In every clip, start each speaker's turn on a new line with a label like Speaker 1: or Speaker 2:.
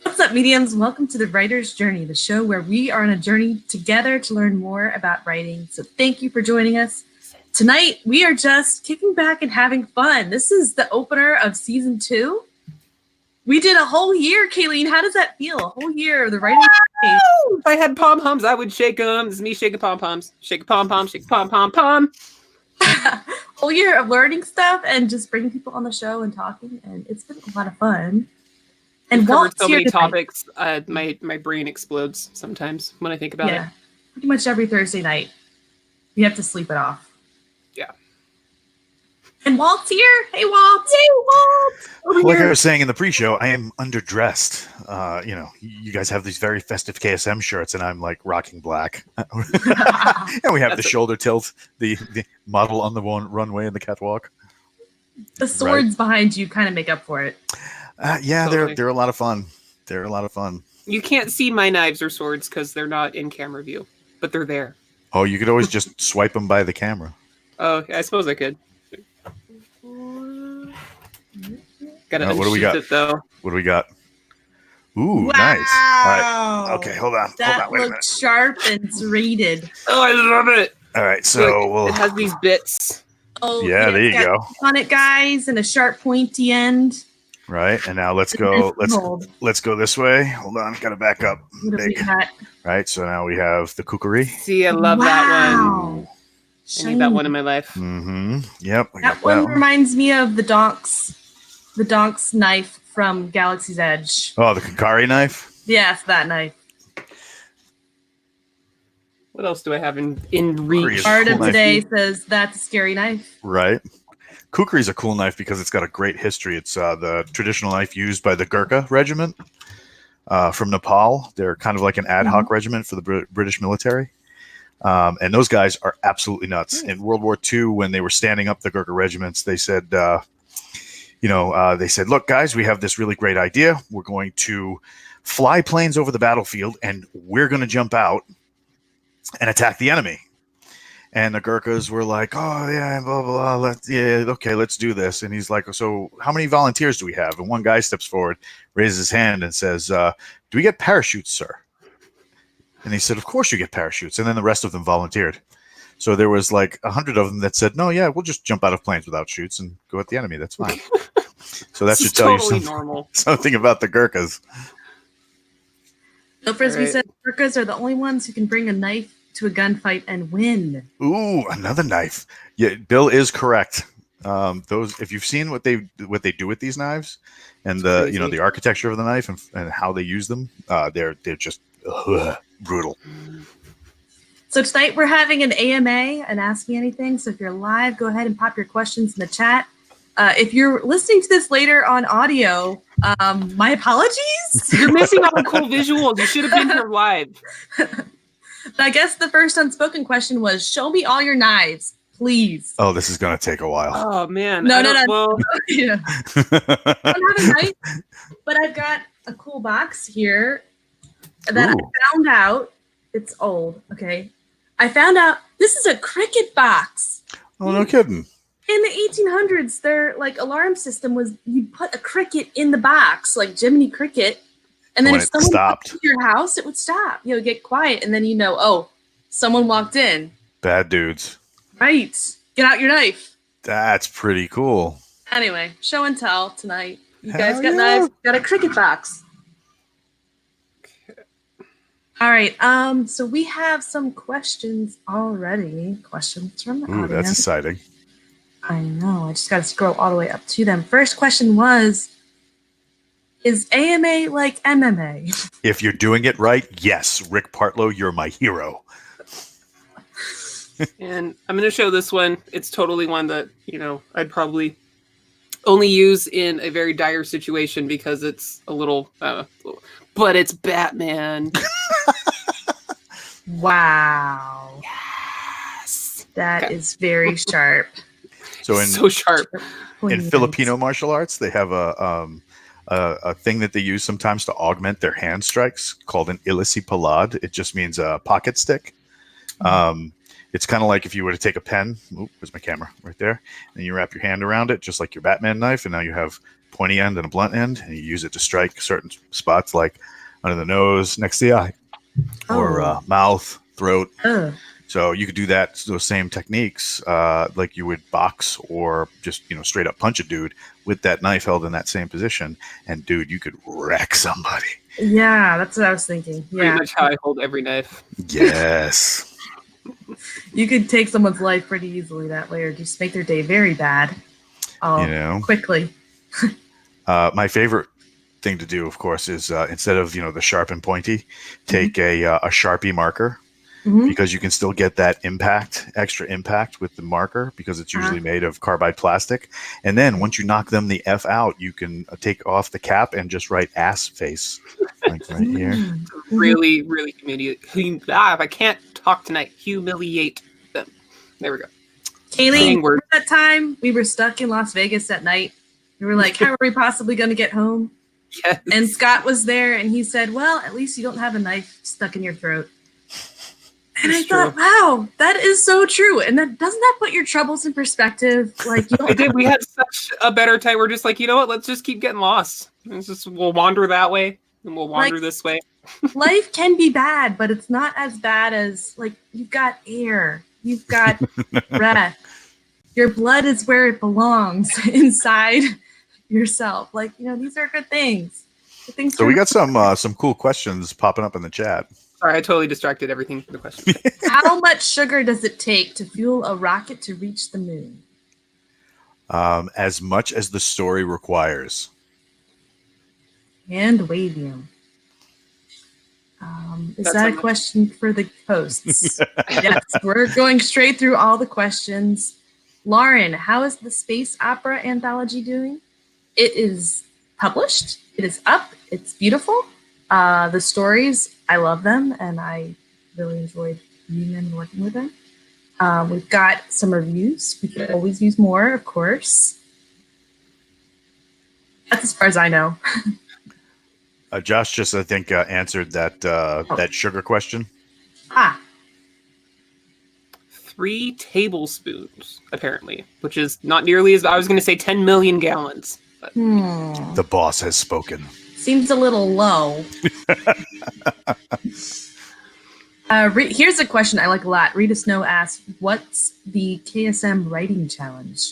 Speaker 1: What's up, mediums? Welcome to the Writer's Journey, the show where we are on a journey together to learn more about writing. So thank you for joining us. Tonight, we are just kicking back and having fun. This is the opener of season 2. We did a whole year, Kalene. How does that feel? A whole year of the writing.
Speaker 2: If I had pom-poms, I would shake them. This is me shaking pom-poms. Shake a pom-pom, shake a pom-pom-pom.
Speaker 1: Whole year of learning stuff and just bringing people on the show and talking, and it's been a lot of fun. And
Speaker 2: Walt's
Speaker 1: so
Speaker 2: many topics, my brain explodes sometimes when I think about it.
Speaker 1: Pretty much every Thursday night, you have to sleep it off.
Speaker 2: Yeah.
Speaker 1: And Walt's here. Hey, Walt. Hey, Walt.
Speaker 3: Like I was saying in the pre-show, I am underdressed. You guys have these very festive KSM shirts, and I'm like rocking black. And we have the shoulder tilt, the model on the runway and the catwalk.
Speaker 1: The swords behind you kind of make up for it.
Speaker 3: Totally. They're a lot of fun. They're a lot of fun.
Speaker 2: You can't see my knives or swords because they're not in camera view, but they're there.
Speaker 3: Oh, you could always just swipe them by the camera.
Speaker 2: Oh, I suppose I could. Gotta
Speaker 3: what do we got?
Speaker 2: it, though.
Speaker 3: What do we got? Ooh,
Speaker 1: wow.
Speaker 3: Nice. All right. Okay, hold on.
Speaker 1: That
Speaker 3: Wait a minute.
Speaker 1: looks sharp and serrated.
Speaker 2: Oh, I love it.
Speaker 3: All right, so
Speaker 2: it has these bits.
Speaker 1: Oh,
Speaker 3: yeah, there you go.
Speaker 1: On it, guys, and a sharp, pointy end.
Speaker 3: Right, and now let's go. Let's go this way. Hold on, gotta back up. Right, so now we have the kukri.
Speaker 2: See, I love that one. I need that one in my life.
Speaker 3: Mm-hmm. Yep.
Speaker 1: That one reminds me of the Donk's knife from Galaxy's Edge.
Speaker 3: Oh, the Kakari knife?
Speaker 1: Yes, that knife.
Speaker 2: What else do I have in reach?
Speaker 1: Art of today says that's a scary knife.
Speaker 3: Right. Kukri is a cool knife because it's got a great history. It's the traditional knife used by the Gurkha regiment from Nepal. They're kind of like an ad hoc regiment for the British military. And those guys are absolutely nuts. In World War II, when they were standing up the Gurkha regiments, they said, look, guys, we have this really great idea. We're going to fly planes over the battlefield, and we're going to jump out and attack the enemy. And the Gurkhas were like, oh, yeah, blah, blah, blah. Okay, let's do this. And he's like, so how many volunteers do we have? And one guy steps forward, raises his hand, and says, do we get parachutes, sir? And he said, of course you get parachutes. And then the rest of them volunteered. So there was like 100 of them that said, no, yeah, we'll just jump out of planes without chutes and go at the enemy. That's fine. So that should tell you something about the Gurkhas.
Speaker 1: Bill Frisbee said Gurkhas are the only ones who can bring a knife to a gunfight and win.
Speaker 3: Ooh, another knife. Yeah, Bill is correct. Those, if you've seen what they do with these knives and the architecture of the knife and how they use them, they're just brutal.
Speaker 1: So tonight we're having an AMA, an Ask Me Anything. So if you're live, go ahead and pop your questions in the chat. If you're listening to this later on audio, my apologies.
Speaker 2: You're missing all the cool visuals. You should have been here live.
Speaker 1: I guess the first unspoken question was, show me all your knives, please.
Speaker 3: Oh, this is going to take a while.
Speaker 2: Oh, man.
Speaker 1: No.
Speaker 2: Well...
Speaker 1: Yeah. I don't have a knife, but I've got a cool box here that I found out. It's old, okay? I found out this is a cricket box.
Speaker 3: Oh, no kidding.
Speaker 1: In the 1800s, their alarm system was you put a cricket in the box, like Jiminy Cricket. And then if someone walked into your house, it would stop. Get quiet. And then someone walked in.
Speaker 3: Bad dudes.
Speaker 1: Right. Get out your knife.
Speaker 3: That's pretty cool.
Speaker 1: Anyway, show and tell tonight. You guys got knives. Got a cricket box. All right. So we have some questions already. Questions from the audience.
Speaker 3: That's exciting.
Speaker 1: I know. I just got to scroll all the way up to them. First question was, is AMA like MMA?
Speaker 3: If you're doing it right, yes. Rick Partlow, you're my hero.
Speaker 2: And I'm going to show this one. It's totally one that, I'd probably only use in a very dire situation because it's a little, but it's Batman.
Speaker 1: Wow.
Speaker 2: Yes.
Speaker 1: That is very sharp.
Speaker 2: So sharp.
Speaker 3: In Filipino martial arts, they have a thing that they use sometimes to augment their hand strikes called an ilisi palad. It just means a pocket stick. It's kind of like if you were to take a pen. Where's my camera? Right there. And you wrap your hand around it, just like your Batman knife. And now you have pointy end and a blunt end, and you use it to strike certain spots like under the nose, next to the eye, or mouth, throat. So you could do those same techniques, like you would box or just straight up punch a dude with that knife held in that same position, and dude, you could wreck somebody.
Speaker 1: Yeah, that's what I was thinking. Yeah,
Speaker 2: pretty much how I hold every knife.
Speaker 3: Yes.
Speaker 1: You could take someone's life pretty easily that way, or just make their day very bad. Quickly.
Speaker 3: My favorite thing to do, of course, is instead of the sharp and pointy, take a Sharpie marker, because you can still get that extra impact with the marker, because it's usually made of carbide plastic. And then once you knock them the F out, you can take off the cap and just write ass face, like right here.
Speaker 2: Really, really humiliate. If I can't talk tonight, humiliate them. There we go.
Speaker 1: Kaylee, remember that time we were stuck in Las Vegas at night? We were like, how are we possibly going to get home?
Speaker 2: Yes.
Speaker 1: And Scott was there, and he said, well, at least you don't have a knife stuck in your throat. And I thought, wow, that is so true. And doesn't that put your troubles in perspective? Like,
Speaker 2: it did. We had such a better time. We're just like, you know what? Let's just keep getting lost. We'll wander that way, and we'll wander this way.
Speaker 1: Life can be bad, but it's not as bad as, like, you've got air, you've got breath. Your blood is where it belongs, inside yourself. Like, these are good things.
Speaker 3: So we got some cool questions popping up in the chat.
Speaker 2: Sorry, I totally distracted everything from the question.
Speaker 1: How much sugar does it take to fuel a rocket to reach the moon?
Speaker 3: As much as the story requires.
Speaker 1: And wadium. Is that a question for the hosts? Yes, we're going straight through all the questions. Lauren, how is the space opera anthology doing? It is published. It is up. It's beautiful. The stories, I love them, and I really enjoyed reading them and working with them. We've got some reviews. We could always use more, of course. That's as far as I know.
Speaker 3: Josh just, I think, answered that sugar question.
Speaker 2: 3 tablespoons, apparently, which is not nearly as I was going to say 10 million gallons. But.
Speaker 3: The boss has spoken.
Speaker 1: Seems a little low. Here's a question I like a lot. Rita Snow asks, what's the KSM writing challenge?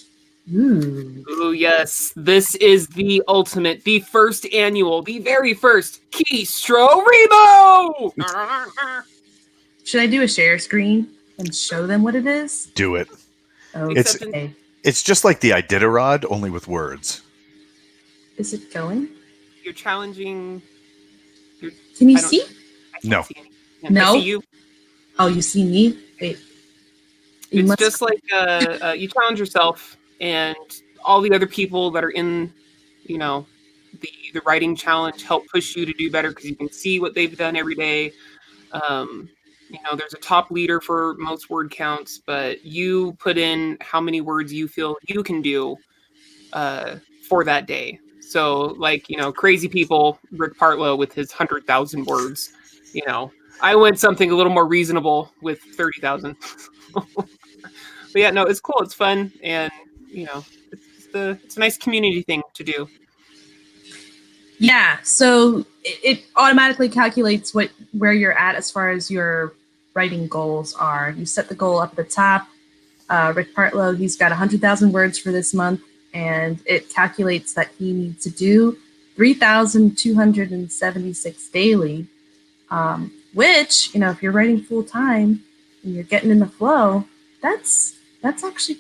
Speaker 2: Ooh, yes. This is the ultimate, the first annual, the very first Keystroke Rebo!
Speaker 1: Should I do a share screen and show them what it is?
Speaker 3: Do it.
Speaker 1: Okay.
Speaker 3: It's just like the Iditarod, only with words.
Speaker 1: Is it going?
Speaker 2: You're challenging...
Speaker 1: Can you see?
Speaker 3: No.
Speaker 1: No?
Speaker 2: I see you.
Speaker 1: Oh, you see me? Wait.
Speaker 2: It's just like you challenge yourself, and all the other people that are in, the writing challenge help push you to do better, because you can see what they've done every day. There's a top leader for most word counts, but you put in how many words you feel you can do for that day. So, crazy people, Rick Partlow with his 100,000 words. I went something a little more reasonable with 30,000. But yeah, no, it's cool. It's fun, and it's a nice community thing to do.
Speaker 1: Yeah, so it automatically calculates where you're at as far as your writing goals are. You set the goal up at the top. Rick Partlow, he's got 100,000 words for this month, and it calculates that he needs to do 3,276 daily, which, if you're writing full time and you're getting in the flow, that's actually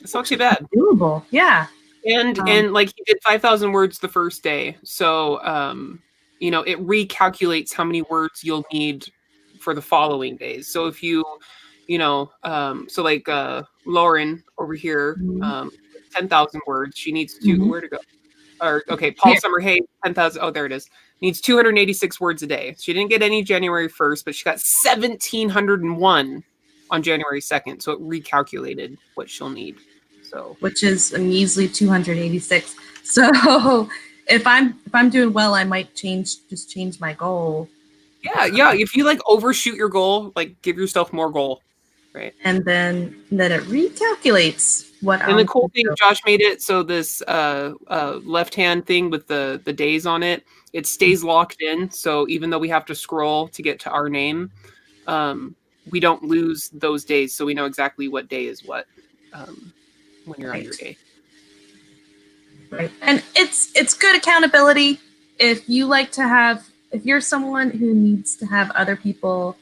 Speaker 2: it's not too bad.
Speaker 1: Doable, yeah.
Speaker 2: And he did 5,000 words the first day, so it recalculates how many words you'll need for the following days. So if you, Lauren over here, 10,000 words, she needs to where to go? Or Paul Summerhay, 10,000. Oh, there it is. Needs 286 words a day. She didn't get any January 1st, but she got 1,701 on January 2nd. So it recalculated what she'll need. So, which
Speaker 1: is a measly 286. So if I'm doing well, I might change my goal.
Speaker 2: Yeah. If you overshoot your goal, give yourself more goal. Right.
Speaker 1: And then it recalculates what.
Speaker 2: And the cool thing, Josh made it so this left hand thing with the days on it, it stays locked in. So even though we have to scroll to get to our name, we don't lose those days. So we know exactly what day is what when you're on your day.
Speaker 1: Right. And it's good accountability. If you're someone who needs to have other people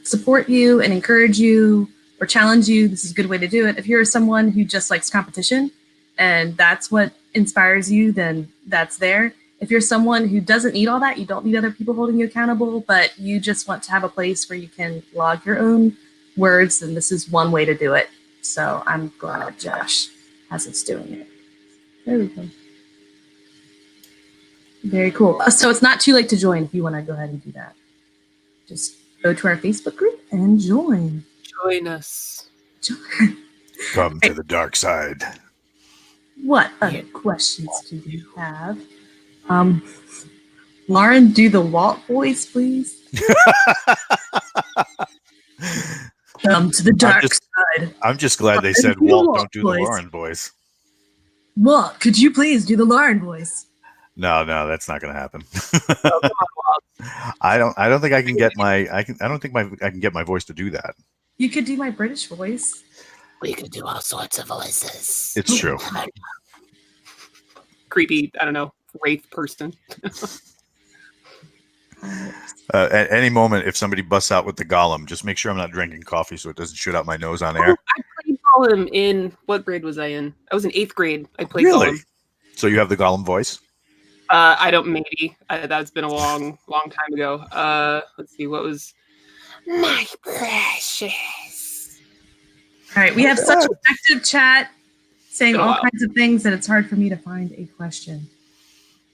Speaker 1: support you and encourage you or challenge you, this is a good way to do it. If you're someone who just likes competition and that's what inspires you, then that's there. If you're someone who doesn't need all that, you don't need other people holding you accountable, but you just want to have a place where you can log your own words, then this is one way to do it. So I'm glad Josh has us doing it. There we go. Very cool. So it's not too late to join if you want to go ahead and do that. Just go to our Facebook group and join.
Speaker 2: Join us.
Speaker 3: Come to the dark side.
Speaker 1: What other questions do you have? Lauren, do the Walt voice, please. Come to the dark side.
Speaker 3: I'm just glad they said Walt, don't do the Lauren voice.
Speaker 1: Walt, could you please do the Lauren voice?
Speaker 3: No, that's not going to happen. I don't think I can get I don't think I can get my voice to do that.
Speaker 1: You could do my British voice.
Speaker 4: We could do all sorts of voices.
Speaker 3: It's true.
Speaker 2: Creepy, I don't know, wraith person.
Speaker 3: At any moment, if somebody busts out with the Gollum, just make sure I'm not drinking coffee so it doesn't shoot out my nose on air.
Speaker 2: I played Gollum in, what grade was I in? I was in 8th grade. I played Gollum.
Speaker 3: So you have the Gollum voice?
Speaker 2: I don't, maybe. That's been a long time ago. Let's see, what was...
Speaker 4: My precious.
Speaker 1: All right, we have such an active chat saying all kinds of things that it's hard for me to find a question.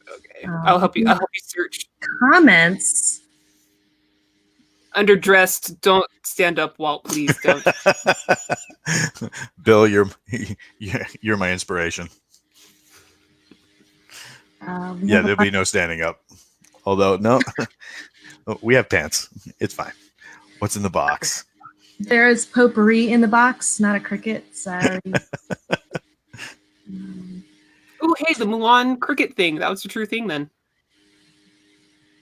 Speaker 2: Okay, I'll help you search.
Speaker 1: Comments.
Speaker 2: Underdressed, don't stand up, Walt, please don't.
Speaker 3: Bill, you're my inspiration. There'll be no standing up. Although, no, we have pants. It's fine. What's in the box?
Speaker 1: There is potpourri in the box, not a cricket. Sorry.
Speaker 2: Oh, hey, the Mulan cricket thing. That was a true thing then.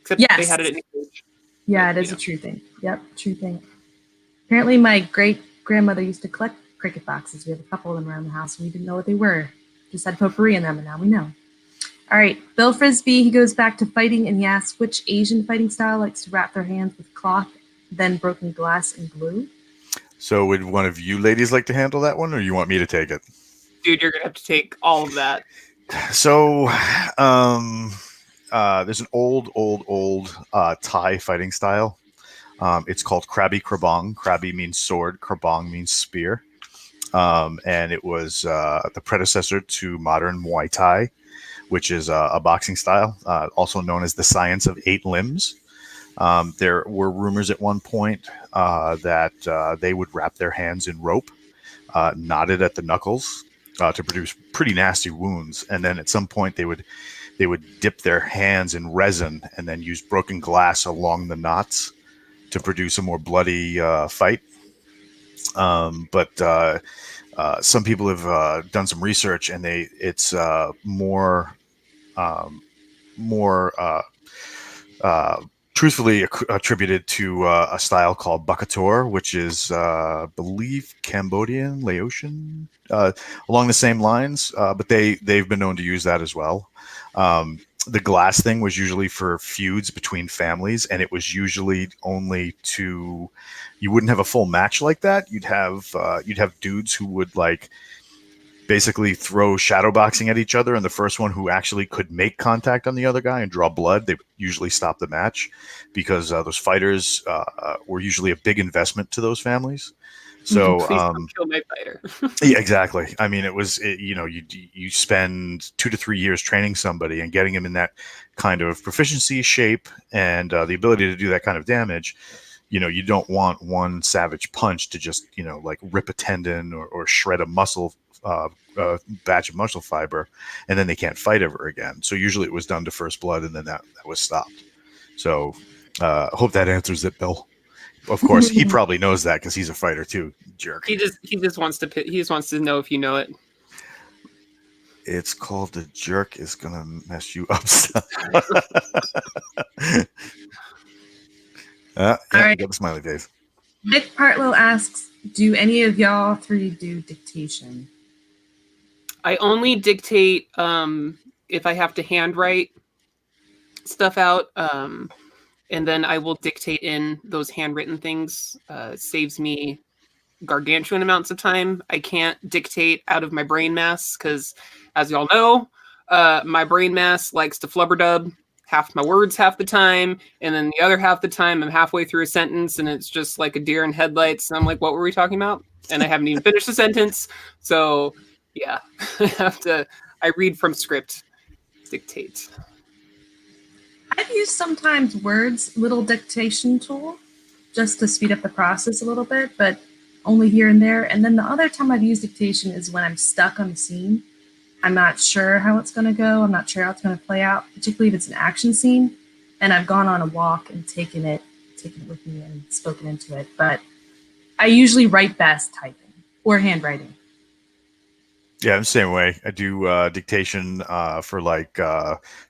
Speaker 2: Except they had it in English.
Speaker 1: Yeah, it is a true thing. Yep, true thing. Apparently, my great-grandmother used to collect cricket boxes. We have a couple of them around the house, and we didn't know what they were. Just had potpourri in them, and now we know. All right, Bill Frisbee, he goes back to fighting, and he asks, which Asian fighting style likes to wrap their hands with cloth, then broken glass and glue?
Speaker 3: So would one of you ladies like to handle that one, or you want me to take it?
Speaker 2: Dude, you're going to have to take all of that.
Speaker 3: So there's an old Thai fighting style. It's called Krabi Krabong. Krabi means sword. Krabong means spear. And it was the predecessor to modern Muay Thai, which is a boxing style, also known as the science of 8 limbs. There were rumors at one point that they would wrap their hands in rope, knotted at the knuckles, to produce pretty nasty wounds. And then at some point they would dip their hands in resin and then use broken glass along the knots to produce a more bloody fight. But some people have done some research, and it's more truthfully attributed to a style called Bakator, which is, I believe, Cambodian, Laotian, along the same lines. But they've been known to use that as well. The glass thing was usually for feuds between families, and it was usually only you wouldn't have a full match like that. You'd have dudes who would basically throw shadow boxing at each other, and the first one who actually could make contact on the other guy and draw blood, they would usually stop the match, because those fighters were usually a big investment to those families. So
Speaker 2: please don't kill my fighter.
Speaker 3: Yeah, exactly. I mean, you spend 2 to 3 years training somebody and getting him in that kind of proficiency, shape, and the ability to do that kind of damage. You don't want one savage punch to just rip a tendon or shred a muscle batch of muscle fiber, and then they can't fight ever again. So usually it was done to first blood, and then that was stopped. So I hope that answers it, Bill. Of course, he probably knows that because he's a fighter too, jerk.
Speaker 2: He just wants to know if you know it.
Speaker 3: It's called The Jerk is gonna mess you up. Yeah,
Speaker 1: All right.
Speaker 3: got the smiley face.
Speaker 1: Nick Partlow asks, do any of y'all three do dictation?
Speaker 2: I only dictate if I have to handwrite stuff out, and then I will dictate in those handwritten things. Saves me gargantuan amounts of time. I can't dictate out of my brain mass because, as y'all know, my brain mass likes to flubberdub half my words half the time, and then the other half the time I'm halfway through a sentence and it's just like a deer in headlights, and I'm like, what were we talking about? And I haven't even finished the sentence. So yeah, I read from script, dictate.
Speaker 1: I've used sometimes Word's little dictation tool just to speed up the process a little bit, but only here and there. And then the other time I've used dictation is when I'm stuck on the scene. I'm not sure how it's going to go. I'm not sure how it's going to play out, particularly if it's an action scene. And I've gone on a walk and taken it with me and spoken into it. But I usually write best typing or handwriting.
Speaker 3: Yeah, I'm the same way. I do dictation for like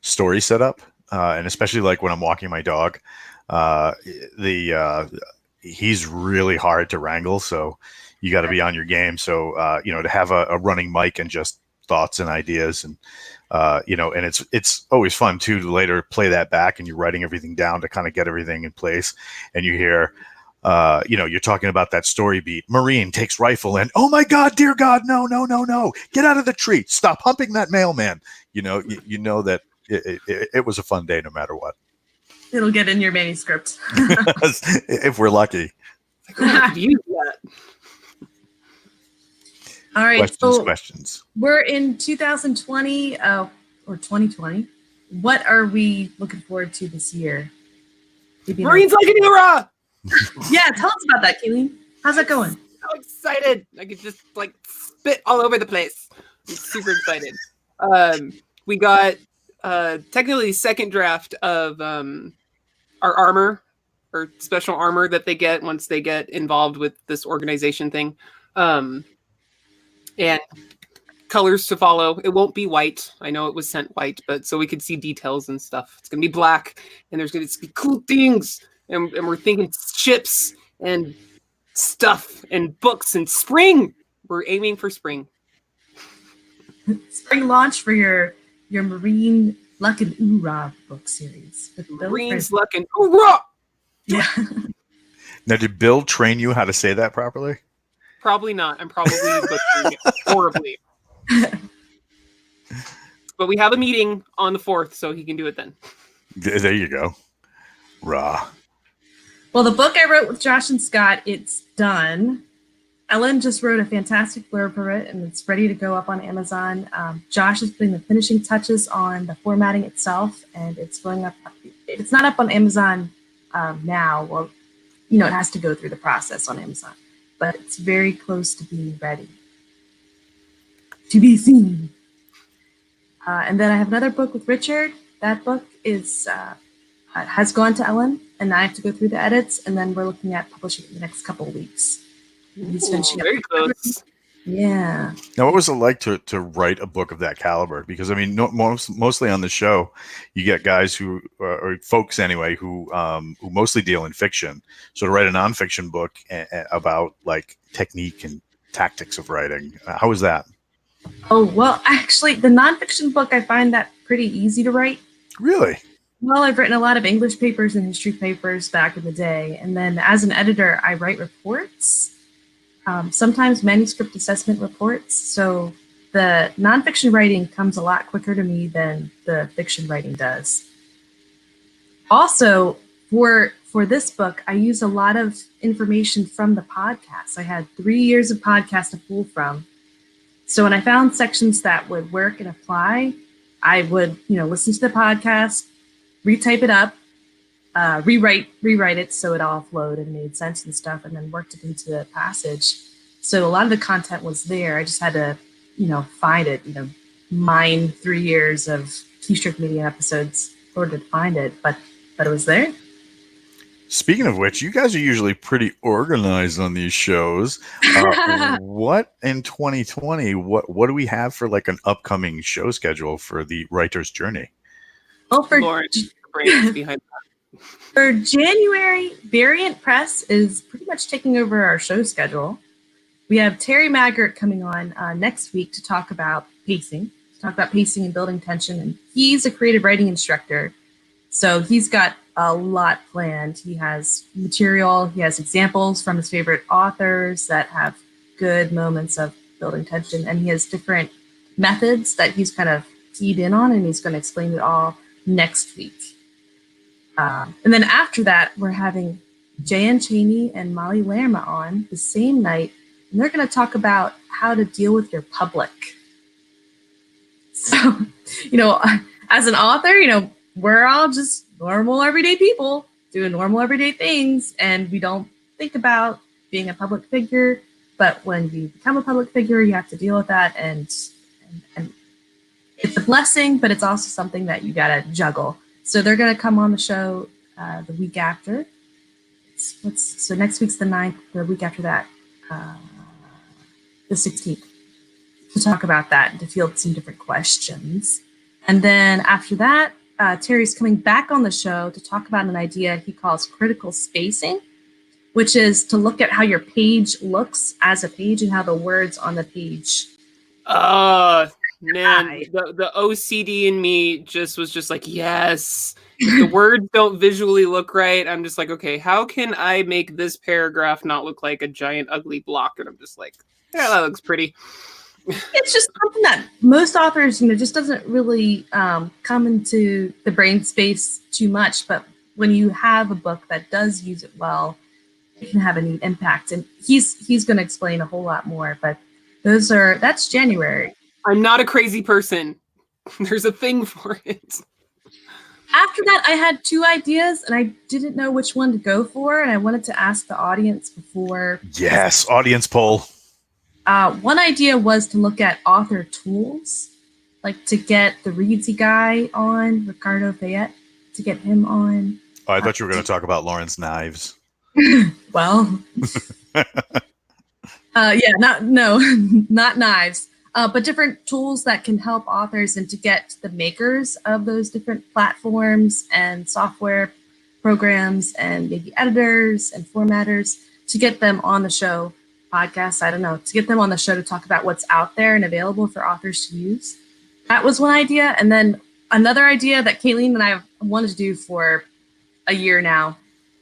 Speaker 3: story setup, and especially like when I'm walking my dog. He's really hard to wrangle, so you got to be on your game. So to have a running mic and just thoughts and ideas, and and it's always fun too to later play that back, and you're writing everything down to kind of get everything in place, and you hear. You're talking about that story beat. Marine takes rifle and, oh my God, dear God, no, get out of the tree. Stop humping that mailman. You know that it was a fun day no matter what.
Speaker 1: It'll get in your manuscript.
Speaker 3: If we're lucky.
Speaker 1: All right.
Speaker 3: Questions.
Speaker 1: We're in 2020 or 2020. What are we looking forward to this year?
Speaker 2: Marines like an hoorah!
Speaker 1: Yeah, tell us about that, Kalene. How's that going?
Speaker 2: So excited. I could just like spit all over the place. I'm super excited. We got technically the second draft of our armor or special armor that they get once they get involved with this organization thing. And colors to follow. It won't be white. I know it was sent white, but so we could see details and stuff. It's going to be black, and there's going to be cool things. And we're thinking ships and stuff and books and spring. We're aiming for spring.
Speaker 1: Spring launch for your Marine Luck and Oorah book series.
Speaker 2: Marines Luck and Oorah!
Speaker 1: Yeah.
Speaker 3: Now, did Bill train you how to say that properly?
Speaker 2: Probably not. I'm probably butchering it horribly. But we have a meeting on the 4th, so he can do it then.
Speaker 3: There you go. Rah.
Speaker 1: Well, the book I wrote with Josh and Scott, it's done. Ellen just wrote a fantastic blurb for it, and it's ready to go up on Amazon. Josh is putting the finishing touches on the formatting itself, and it's going up. It's not up on Amazon now. Well, it has to go through the process on Amazon, but it's very close to being ready. To be seen. And then I have another book with Richard. That book has gone to Ellen, and I have to go through the edits, and then we're looking at publishing it in the next couple of weeks. He's finishing
Speaker 2: very
Speaker 1: up.
Speaker 2: close.
Speaker 1: Yeah.
Speaker 3: Now, what was it like to write a book of that caliber? Because I mean, mostly on the show, you get guys who, or folks anyway, who mostly deal in fiction. So to write a nonfiction book about like technique and tactics of writing, how was that?
Speaker 1: Oh, well, actually, the nonfiction book, I find that pretty easy to write.
Speaker 3: Really?
Speaker 1: Well, I've written a lot of English papers and history papers back in the day. And then as an editor, I write reports, sometimes manuscript assessment reports. So the nonfiction writing comes a lot quicker to me than the fiction writing does. Also, for this book, I used a lot of information from the podcast. I had 3 years of podcast to pull from. So when I found sections that would work and apply, I would, listen to the podcast, retype it up, rewrite it so it all flowed and made sense and stuff, and then worked it into the passage. So a lot of the content was there. I just had to, find it, mine 3 years of Keystroke Media episodes in order to find it, but it was there.
Speaker 3: Speaking of which, you guys are usually pretty organized on these shows. What in 2020? What do we have for like an upcoming show schedule for the writer's journey?
Speaker 1: Well,
Speaker 2: Lauren, brains behind that.
Speaker 1: For January, Variant Press is pretty much taking over our show schedule. We have Terry Maggart coming on next week to talk about pacing, and building tension. And he's a creative writing instructor. So he's got a lot planned. He has material, he has examples from his favorite authors that have good moments of building tension. And he has different methods that he's kind of keyed in on, and he's going to explain it all next week. And then after that, we're having Jan Cheney and Molly Lerma on the same night, and they're going to talk about how to deal with your public. So, as an author, we're all just normal, everyday people doing normal, everyday things, and we don't think about being a public figure. But when you become a public figure, you have to deal with that, and it's a blessing, but it's also something that you got to juggle. So they're going to come on the show the week after. So next week's the 9th, the week after that, the 16th, to talk about that and to field some different questions. And then after that, Terry's coming back on the show to talk about an idea he calls critical spacing, which is to look at how your page looks as a page and how the words on the page.
Speaker 2: Man, the OCD in me was just like, yes. If the words don't visually look right, I'm just like, okay, how can I make this paragraph not look like a giant ugly block? And I'm just like, yeah, that looks pretty.
Speaker 1: It's just something that most authors, just doesn't really come into the brain space too much. But when you have a book that does use it well, it can have a neat impact. And he's going to explain a whole lot more. But that's January.
Speaker 2: I'm not a crazy person. There's a thing for it.
Speaker 1: After that, I had 2 ideas, and I didn't know which one to go for, and I wanted to ask the audience before.
Speaker 3: Yes, audience poll.
Speaker 1: One idea was to look at author tools, like to get the Reedsy guy on, Ricardo Fayette, to get him on.
Speaker 3: Oh, I thought you were going to talk about Lauren's knives.
Speaker 1: Well, not knives. But different tools that can help authors, and to get the makers of those different platforms and software programs and maybe editors and formatters, to get them on the show, podcasts, I don't know, to get them on the show to talk about what's out there and available for authors to use. That was one idea. And then another idea that Kalene and I have wanted to do for a year now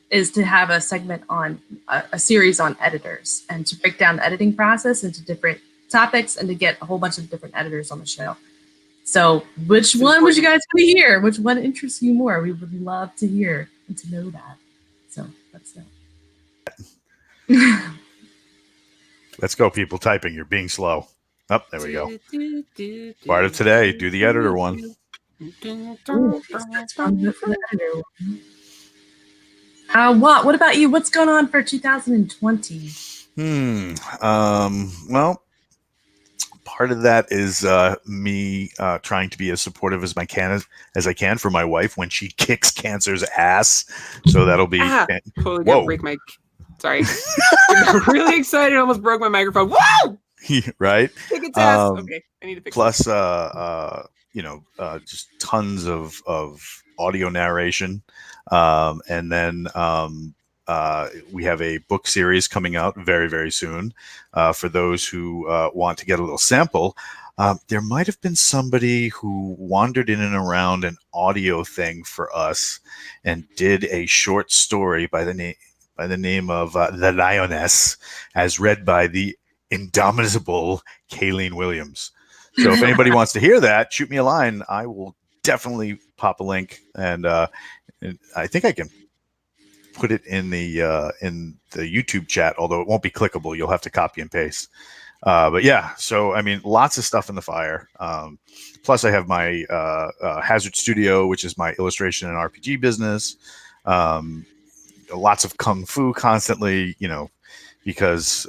Speaker 1: is to have a segment on a series on editors, and to break down the editing process into different topics, and to get a whole bunch of different editors on the show. So which one would you guys want to hear? Which one interests you more? We would love to hear and to know that. So let's know.
Speaker 3: Let's go, people typing. You're being slow. Oh, there we go. Part of today, do the editor one.
Speaker 1: What about you? What's going on for 2020?
Speaker 3: Well, part of that is me trying to be as supportive as I can for my wife when she kicks cancer's ass. So that'll be
Speaker 2: totally gonna break my. Sorry, I'm really excited. Almost broke my microphone. Whoa!
Speaker 3: Right.
Speaker 2: Kick its ass. Okay, I need to fix.
Speaker 3: Plus, just tons of audio narration, and then we have a book series coming out very, very soon. For those who want to get a little sample, there might have been somebody who wandered in and around an audio thing for us and did a short story by the name of The Lioness, as read by the indomitable Kalene Williams. So if anybody wants to hear that, shoot me a line. I will definitely pop a link, and I think I can put it in the YouTube chat, although it won't be clickable. You'll have to copy and paste. But yeah, so I mean, lots of stuff in the fire. Plus, I have my Hazard Studio, which is my illustration and RPG business. Lots of kung fu constantly, because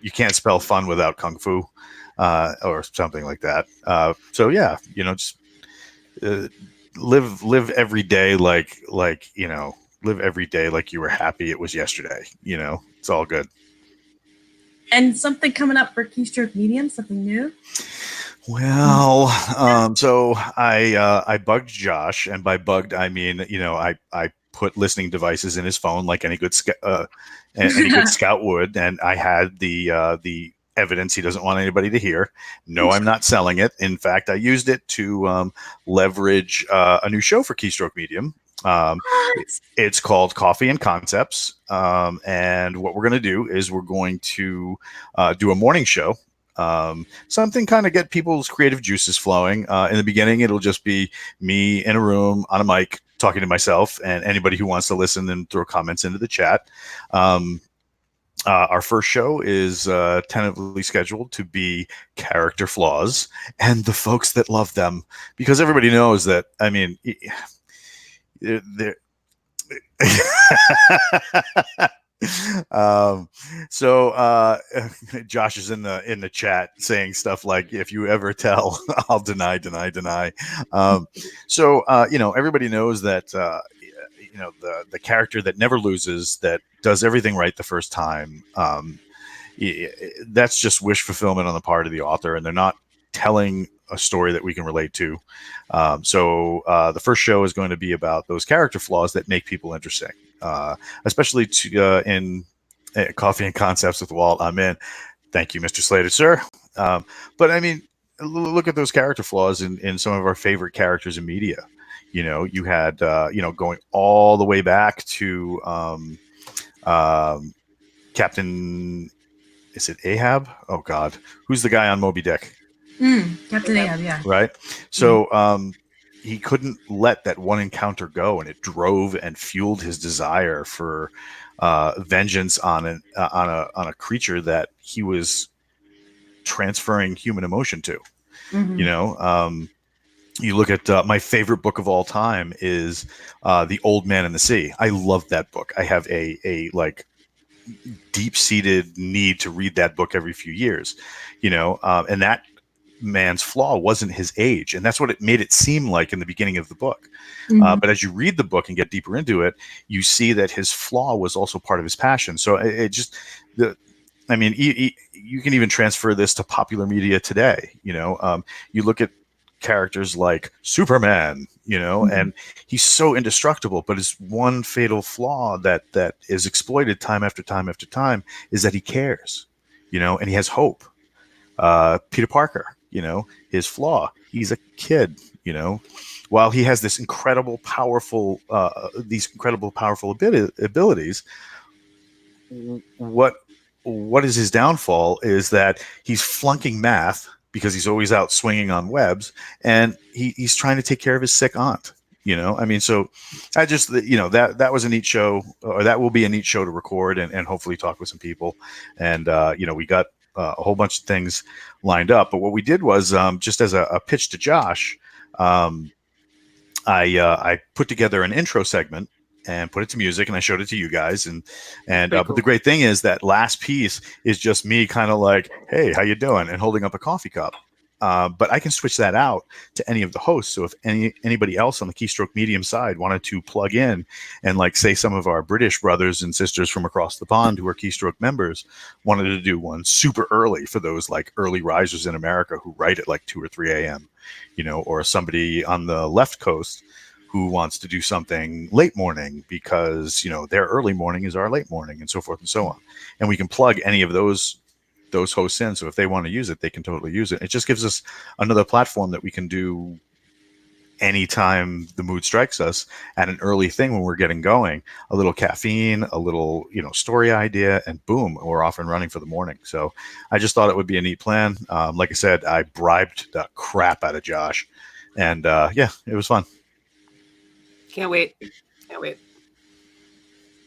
Speaker 3: you can't spell fun without kung fu or something like that. So yeah, just live every day like live every day like you were happy it was yesterday. It's all good.
Speaker 1: And something coming up for Keystroke Medium, something new?
Speaker 3: Well, so I bugged Josh, and by bugged I mean I put listening devices in his phone like any good scout would, and I had the evidence he doesn't want anybody to hear. No, I'm not selling it. In fact, I used it to leverage a new show for Keystroke Medium. It's called Coffee and Concepts, and what we're going to do is we're going to do a morning show. Something kind of get people's creative juices flowing. In the beginning, it'll just be me in a room on a mic talking to myself, and anybody who wants to listen and throw comments into the chat. Our first show is tentatively scheduled to be character flaws and the folks that love them, because everybody knows that. I mean, they're so Josh is in the chat saying stuff like, if you ever tell, I'll deny. So everybody knows that the character that never loses, that does everything right the first time, that's just wish fulfillment on the part of the author, and they're not telling a story that we can relate to. So the first show is going to be about those character flaws that make people interesting, especially in Coffee and Concepts with Walt. I'm in. Thank you, Mr. Slater, sir. But I mean, look at those character flaws in some of our favorite characters in media. You had going all the way back to Captain. Is it Ahab? Oh God, who's the guy on Moby Dick?
Speaker 1: Captain Ahab, yeah.
Speaker 3: Right. So he couldn't let that one encounter go, and it drove and fueled his desire for vengeance on a creature that he was transferring human emotion to. Mm-hmm. You look at my favorite book of all time is The Old Man and the Sea. I love that book. I have a like deep-seated need to read that book every few years, and that man's flaw wasn't his age, and that's what it made it seem like in the beginning of the book. Mm-hmm. But as you read the book and get deeper into it, you see that his flaw was also part of his passion. So you can even transfer this to popular media today. You look at characters like Superman, mm-hmm. and he's so indestructible, but his one fatal flaw that is exploited time after time after time is that he cares, and he has hope. Peter Parker, his flaw, he's a kid, while he has these incredible powerful abilities. What is his downfall is that he's flunking math because he's always out swinging on webs, and he's trying to take care of his sick aunt. So I just, that was a neat show, or that will be a neat show to record and hopefully talk with some people. And, we got a whole bunch of things lined up. But what we did was, just as a pitch to Josh, I put together an intro segment and put it to music, and I showed it to you guys. And cool. But the great thing is that last piece is just me kind of like, hey, how you doing? And holding up a coffee cup. But I can switch that out to any of the hosts. So if anybody else on the Keystroke Medium side wanted to plug in and, like, say some of our British brothers and sisters from across the pond who are Keystroke members wanted to do one super early for those like early risers in America who write at like 2 or 3 a.m., or somebody on the left coast who wants to do something late morning because, their early morning is our late morning, and so forth and so on. And we can plug any of those hosts in. So if they want to use it, they can totally use it. It just gives us another platform that we can do anytime the mood strikes us at an early thing when we're getting going, a little caffeine, a little, story idea, and boom, we're off and running for the morning. So I just thought it would be a neat plan. Like I said, I bribed the crap out of Josh, and it was fun.
Speaker 2: Can't wait.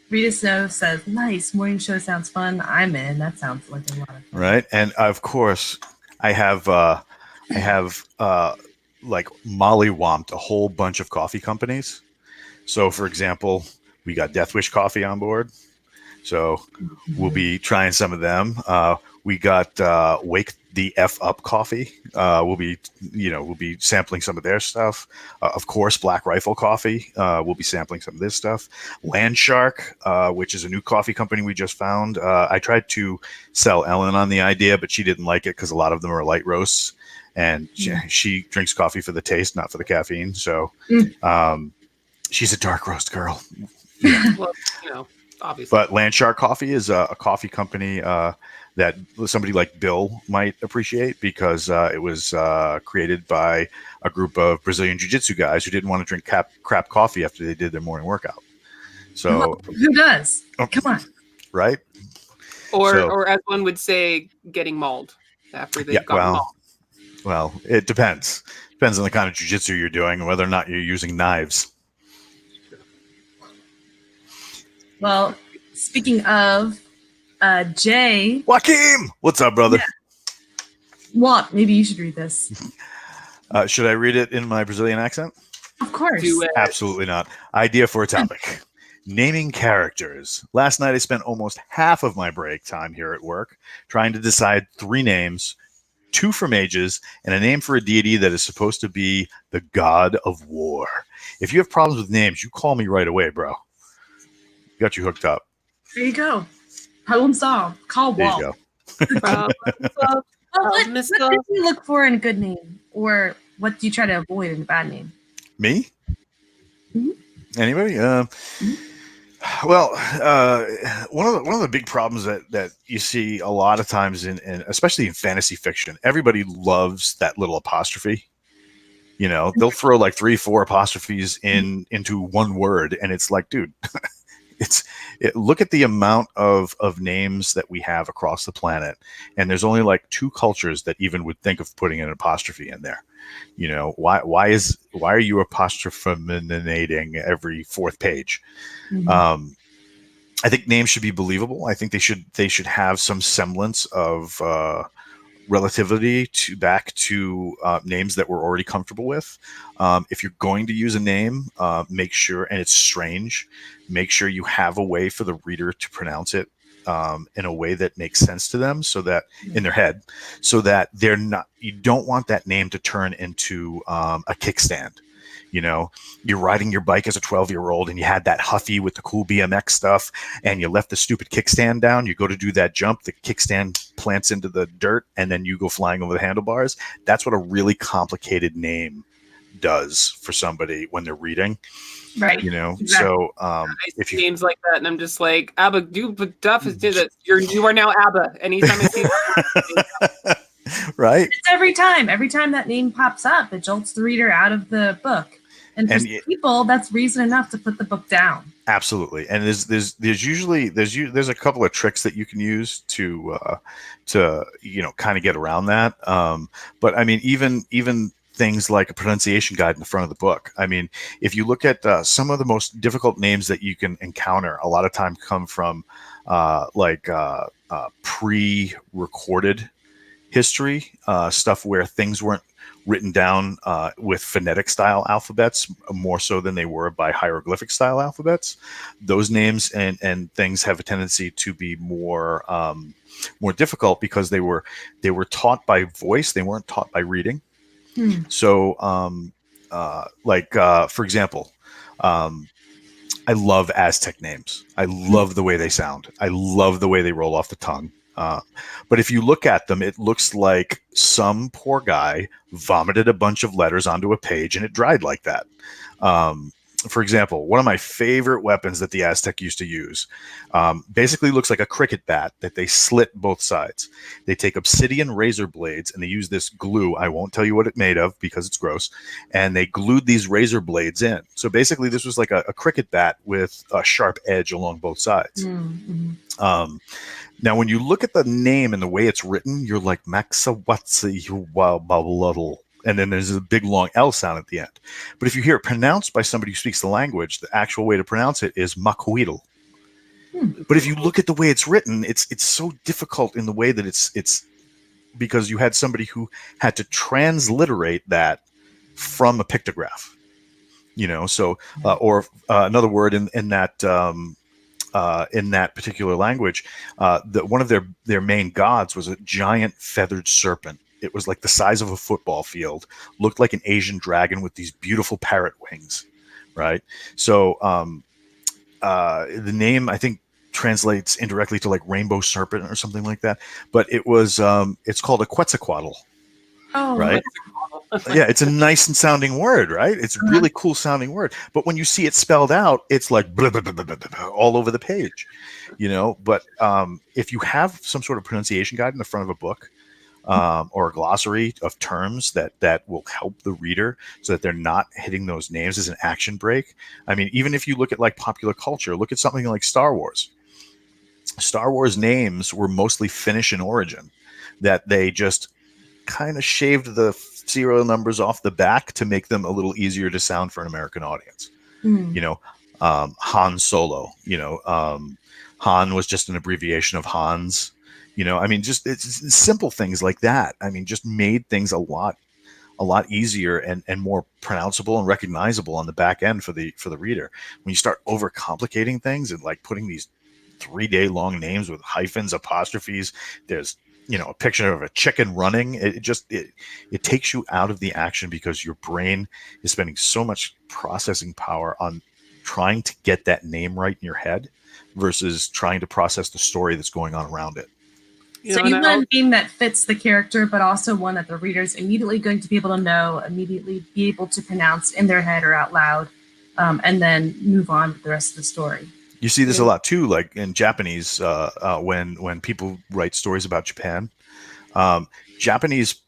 Speaker 1: Rita Snow says, nice, morning show sounds fun. I'm in. That sounds like a lot of fun.
Speaker 3: Right. And of course, I have like mollywomped a whole bunch of coffee companies. So for example, we got Death Wish Coffee on board. So we'll be trying some of them. We got Wake the F Up Coffee. We'll be sampling some of their stuff. Of course, Black Rifle Coffee. We'll be sampling some of this stuff. Landshark, which is a new coffee company we just found. I tried to sell Ellen on the idea, but she didn't like it because a lot of them are light roasts, and she drinks coffee for the taste, not for the caffeine. So she's a dark roast girl.
Speaker 2: Well, obviously.
Speaker 3: But Landshark Coffee is a coffee company that somebody like Bill might appreciate because it was created by a group of Brazilian Jiu-Jitsu guys who didn't want to drink crap coffee after they did their morning workout. So
Speaker 1: who does? Come on.
Speaker 3: Right?
Speaker 2: Or as one would say, getting mauled after they've gotten mauled.
Speaker 3: Well, it depends. Depends on the kind of jiu-jitsu you're doing and whether or not you're using knives.
Speaker 1: Well, speaking of Jay.
Speaker 3: Joaquim! What's up, brother?
Speaker 1: Yeah. Walt, maybe you should read this.
Speaker 3: Should I read it in my Brazilian accent?
Speaker 1: Of course.
Speaker 3: Absolutely not. Idea for a topic. Naming characters. Last night I spent almost half of my break time here at work trying to decide 3 names, 2 for mages, and a name for a deity that is supposed to be the god of war. If you have problems with names, you call me right away, bro. Got you hooked up.
Speaker 1: There you go. Problem solved. Call Walt.
Speaker 3: There you go.
Speaker 1: What do you look for in a good name? Or what do you try to avoid in a bad name?
Speaker 3: Me?
Speaker 1: Mm-hmm.
Speaker 3: Anybody? Well, one of the big problems that you see a lot of times in especially in fantasy fiction, everybody loves that little apostrophe. They'll throw like 3-4 apostrophes into one word, and it's like, dude, look at the amount of names that we have across the planet, and there's only like 2 cultures that even would think of putting an apostrophe in there. Why are you apostrophating every 4th page?
Speaker 1: Mm-hmm.
Speaker 3: I think names should be believable. I think they should have some semblance of relativity back to names that we're already comfortable with. If you're going to use a name, make sure, and it's strange, make sure you have a way for the reader to pronounce it in a way that makes sense to them, so that in their head, so that you don't want that name to turn into a kickstand. You're riding your bike as a 12-year-old and you had that Huffy with the cool BMX stuff and you left the stupid kickstand down. You go to do that jump, the kickstand plants into the dirt, and then you go flying over the handlebars. That's what a really complicated name does for somebody when they're reading.
Speaker 1: Right.
Speaker 3: Exactly.
Speaker 2: So if names like that, and I'm just like, Abba, Duff did it. You are now Abba. Anytime I see that.
Speaker 3: Right.
Speaker 1: It's every time that name pops up, it jolts the reader out of the book. And for people, that's reason enough to put the book down. Absolutely.
Speaker 3: And there's usually a couple of tricks that you can use to kind of get around that. But I mean, even things like a pronunciation guide in the front of the book. I mean, if you look at some of the most difficult names that you can encounter, a lot of time come from pre-recorded history, stuff where things weren't written down with phonetic style alphabets more so than they were by hieroglyphic style alphabets. Those names and things have a tendency to be more difficult because they were taught by voice. They weren't taught by reading. So for example, I love Aztec names. I love the way they sound. I love the way they roll off the tongue. But if you look at them, it looks like some poor guy vomited a bunch of letters onto a page and it dried like that. For example, one of my favorite weapons that the Aztec used to use basically looks like a cricket bat that they slit both sides. They take obsidian razor blades and they use this glue. I won't tell you what it's made of because it's gross. And they glued these razor blades in. So basically this was like a cricket bat with a sharp edge along both sides. Mm-hmm. Now, when you look at the name and the way it's written, you're like Maxawatsi, and then there's a big long L sound at the end. But if you hear it pronounced by somebody who speaks the language, the actual way to pronounce it is Makuidl. But if you look at the way it's written, it's so difficult in the way that it's because you had somebody who had to transliterate that from a pictograph. So or another word in that in that particular language, one of their main gods was a giant feathered serpent. It was like the size of a football field, looked like an Asian dragon with these beautiful parrot wings, right? So the name, I think, translates indirectly to like rainbow serpent or something like that. But it was it's called a Quetzalcoatl.
Speaker 1: Oh,
Speaker 3: right. Yeah, it's a nice and sounding word, right? It's a really cool sounding word. But when you see it spelled out, it's like blah, blah, blah, blah, blah, blah, all over the page, you know. But if you have some sort of pronunciation guide in the front of a book, or a glossary of terms that will help the reader so that they're not hitting those names as an action break. I mean, even if you look at like popular culture, look at something like Star Wars. Star Wars names were mostly Finnish in origin, that they just kind of shaved the serial numbers off the back to make them a little easier to sound for an American audience. You know, Han Solo, you know, Han was just an abbreviation of Hans. You know, I mean, just it's simple things like that. I mean, just made things a lot easier and more pronounceable and recognizable on the back end for the reader. When you start overcomplicating things and like putting these 3-day long names with hyphens, apostrophes, there's, you know, a picture of a chicken running. It takes you out of the action because your brain is spending so much processing power on trying to get that name right in your head versus trying to process the story that's going on around it.
Speaker 1: So you want a name that fits the character, but also one that the reader's immediately going to be able to know, immediately be able to pronounce in their head or out loud, and then move on with the rest of the story.
Speaker 3: You see this a lot too, like in Japanese, when people write stories about Japan. Japanese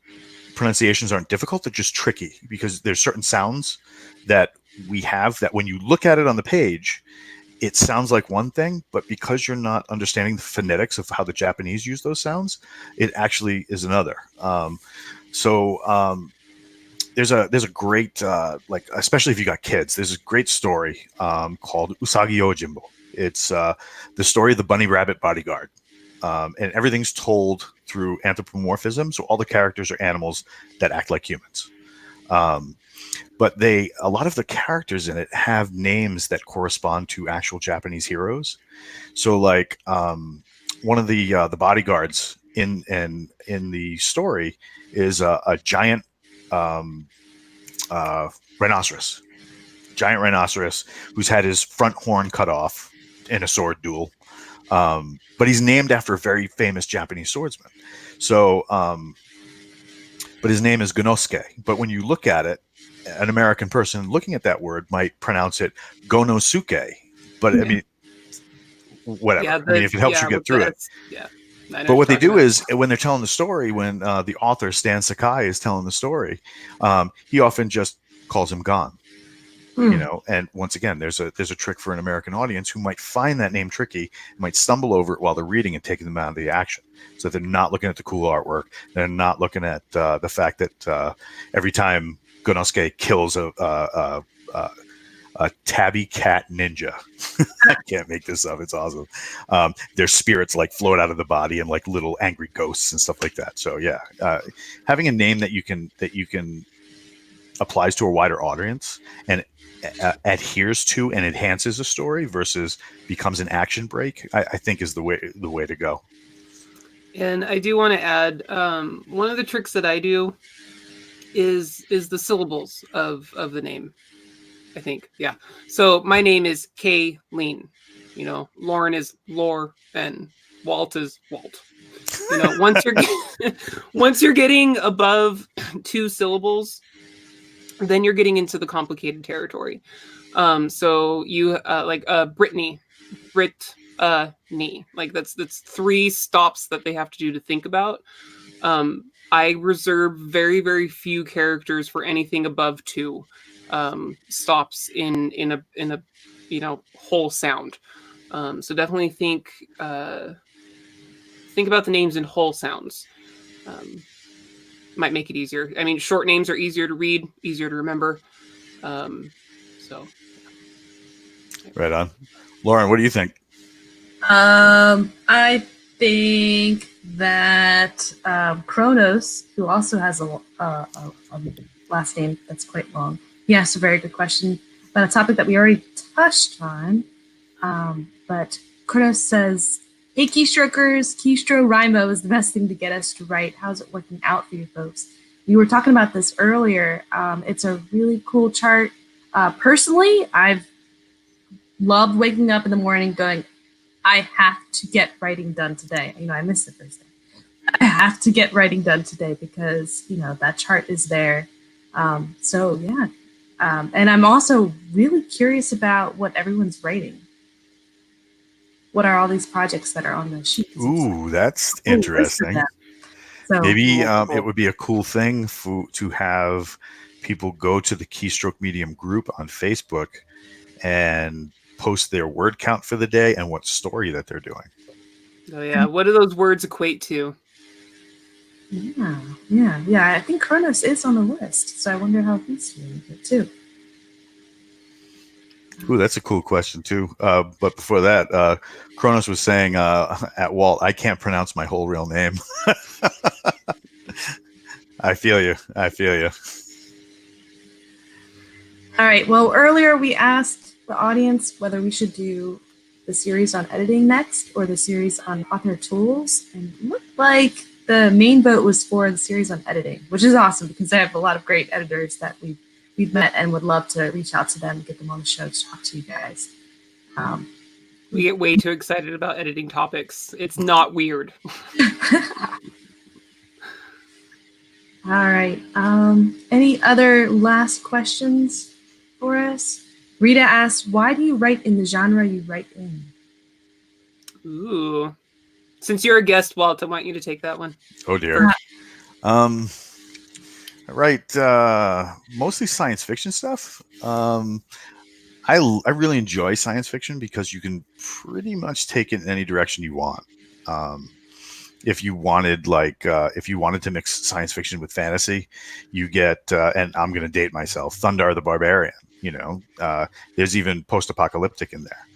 Speaker 3: pronunciations aren't difficult; they're just tricky because there's certain sounds that we have that when you look at it on the page, it sounds like one thing, but because you're not understanding the phonetics of how the Japanese use those sounds, it actually is another. There's a great, like, especially if you got kids, there's a great story called Usagi Yojimbo. It's the story of the bunny rabbit bodyguard. And everything's told through anthropomorphism. So all the characters are animals that act like humans. But a lot of the characters in it have names that correspond to actual Japanese heroes. So like one of the bodyguards in the story is a giant rhinoceros who's had his front horn cut off in a sword duel. But he's named after a very famous Japanese swordsman. So, but his name is Gonosuke. But when you look at it, an American person looking at that word might pronounce it Gonosuke. But I mean, whatever.
Speaker 2: Yeah,
Speaker 3: I mean, if it helps you get through it.
Speaker 2: Yeah.
Speaker 3: But what they do is when they're telling the story, when the author Stan Sakai is telling the story, he often just calls him Gon. You know, and once again, there's a trick for an American audience who might find that name tricky, might stumble over it while they're reading and taking them out of the action. So they're not looking at the cool artwork. They're not looking at the fact that every time Gonosuke kills a tabby cat ninja, I can't make this up. It's awesome. Their spirits like float out of the body and like little angry ghosts and stuff like that. So yeah, having a name that you can applies to a wider audience and adheres to and enhances a story versus becomes an action break, I think is the way to go.
Speaker 2: And I do want to add one of the tricks that I do is the syllables of the name. I think, yeah. So my name is Kalene. You know, Lauren is Lore, and Walt is Walt. You know, once you're getting above 2 syllables, then you're getting into the complicated territory. So you like Brittany, Brittany, like that's 3 stops that they have to do to think about. I reserve very, very few characters for anything above 2 stops in a you know, whole sound. So definitely think about the names in whole sounds. Might make it easier. I mean, short names are easier to read, easier to remember. So
Speaker 3: right on. Lauren, what do you think?
Speaker 1: I think that Kronos, who also has a last name that's quite long, he asked a very good question about a topic that we already touched on. But Kronos says, "Hey keystrokers, KeyStroRimo is the best thing to get us to write. How's it working out for you folks?" You were talking about this earlier. It's a really cool chart. Personally, I've loved waking up in the morning going, I have to get writing done today. I missed it Thursday. I have to get writing done today because, that chart is there. So yeah. And I'm also really curious about what everyone's writing. What are all these projects that are on the sheet?
Speaker 3: Ooh, that's interesting.
Speaker 1: So,
Speaker 3: maybe it would be a cool thing to have people go to the Keystroke Medium group on Facebook and post their word count for the day and what story that they're doing.
Speaker 2: Oh yeah, what do those words equate to?
Speaker 1: Yeah. I think Kronos is on the list, so I wonder how he's doing it too.
Speaker 3: Ooh, that's a cool question too. But before that, Kronos was saying at Walt, I can't pronounce my whole real name. I feel you.
Speaker 1: All right. Well, earlier we asked the audience whether we should do the series on editing next or the series on author tools, and it looked like the main vote was for the series on editing, which is awesome because I have a lot of great editors that we've met and would love to reach out to them and get them on the show to talk to you guys.
Speaker 2: We get way too excited about editing topics. It's not weird.
Speaker 1: All right. Any other last questions for us? Rita asks, why do you write in the genre you write in?
Speaker 2: Ooh. Since you're a guest, Walt, I want you to take that one.
Speaker 3: Oh, dear. I write mostly science fiction stuff. I really enjoy science fiction because you can pretty much take it in any direction you want. If you wanted to mix science fiction with fantasy, you get and I'm going to date myself, Thundar the Barbarian. There's even post-apocalyptic in there.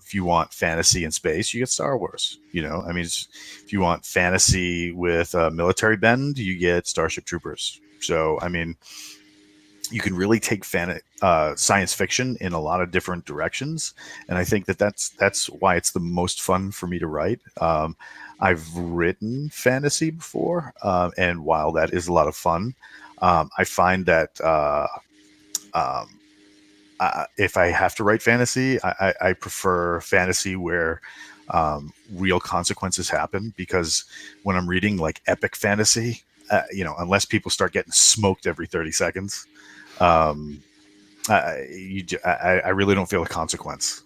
Speaker 3: If you want fantasy and space, you get Star Wars. If you want fantasy with a military bend, you get Starship Troopers. So, you can really take science fiction in a lot of different directions, and I think that's why it's the most fun for me to write. I've written fantasy before, and while that is a lot of fun, I find that if I have to write fantasy, I prefer fantasy where real consequences happen, because when I'm reading like epic fantasy, unless people start getting smoked every 30 seconds, I really don't feel a consequence.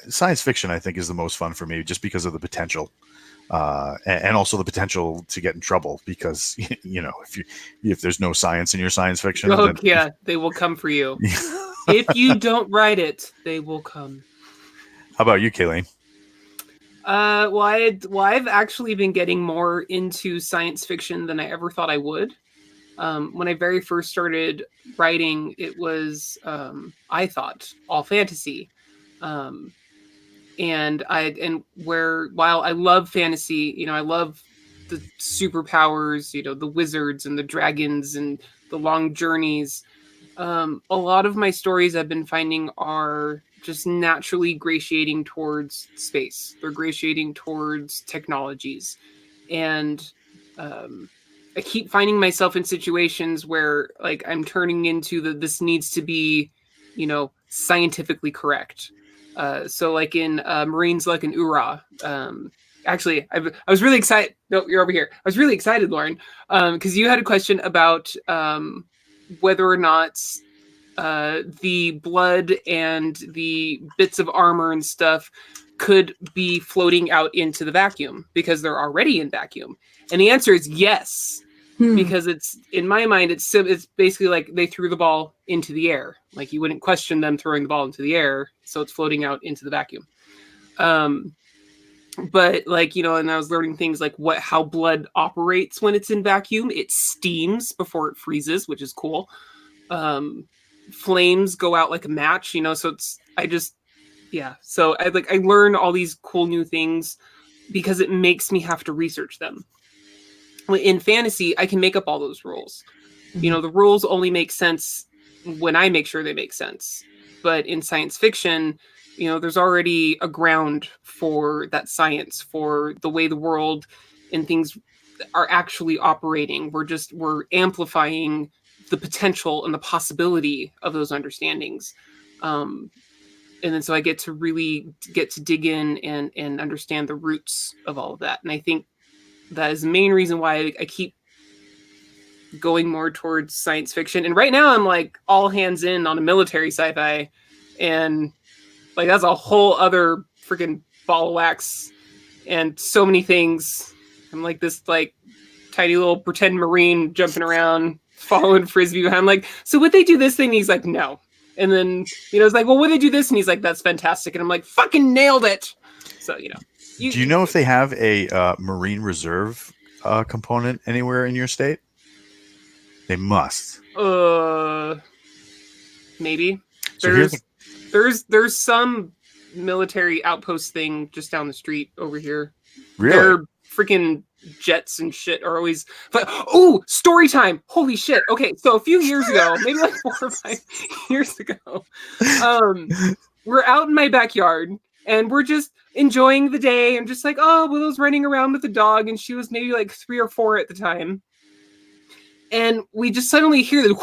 Speaker 3: Science fiction I think is the most fun for me, just because of the potential, and also the potential to get in trouble, because if there's no science in your science fiction,
Speaker 2: they will come for you. If you don't write it, they will come.
Speaker 3: How about you, Kalene?
Speaker 2: I've actually been getting more into science fiction than I ever thought I would. When I very first started writing, it was, I thought, all fantasy. While I love fantasy, I love the superpowers, the wizards and the dragons and the long journeys. A lot of my stories I've been finding are just naturally gratiating towards space. They're gratiating towards technologies. And I keep finding myself in situations where I'm turning into this needs to be, scientifically correct. So in Marines like in Ura, actually, I was really excited. No, you're over here. I was really excited, Lauren, because you had a question about whether or not the blood and the bits of armor and stuff could be floating out into the vacuum because they're already in vacuum. And the answer is yes. Because it's, in my mind, it's basically like they threw the ball into the air. Like you wouldn't question them throwing the ball into the air, so it's floating out into the vacuum. But and I was learning things like how blood operates when it's in vacuum. It steams before it freezes, which is cool. Flames go out like a match, so so I learn all these cool new things because it makes me have to research them. In fantasy, I can make up all those rules. The rules only make sense when I make sure they make sense. But in science fiction, there's already a ground for that science, for the way the world and things are actually operating. We're amplifying the potential and the possibility of those understandings. And then so I get to dig in and understand the roots of all of that. And I think that is the main reason why I keep going more towards science fiction. And right now I'm like all hands in on a military sci-fi, and like that's a whole other freaking ball of wax and so many things. I'm like this like tiny little pretend Marine jumping around, following Frisbee. I'm like, so would they do this thing? And he's like, no. And then, it's like, well, would they do this? And he's like, that's fantastic. And I'm like, fucking nailed it. So, do
Speaker 3: you know if they have a Marine Reserve component anywhere in your state? They must.
Speaker 2: Maybe.
Speaker 3: So
Speaker 2: There's some military outpost thing just down the street over here.
Speaker 3: Really?
Speaker 2: Their freaking jets and shit are always like, oh, story time. Holy shit. Okay, so a few years ago, maybe like 4 or 5 years ago, we're out in my backyard and we're just enjoying the day. I'm just like, oh, Willow's running around with the dog, and she was maybe like 3 or 4 at the time. And we just suddenly hear the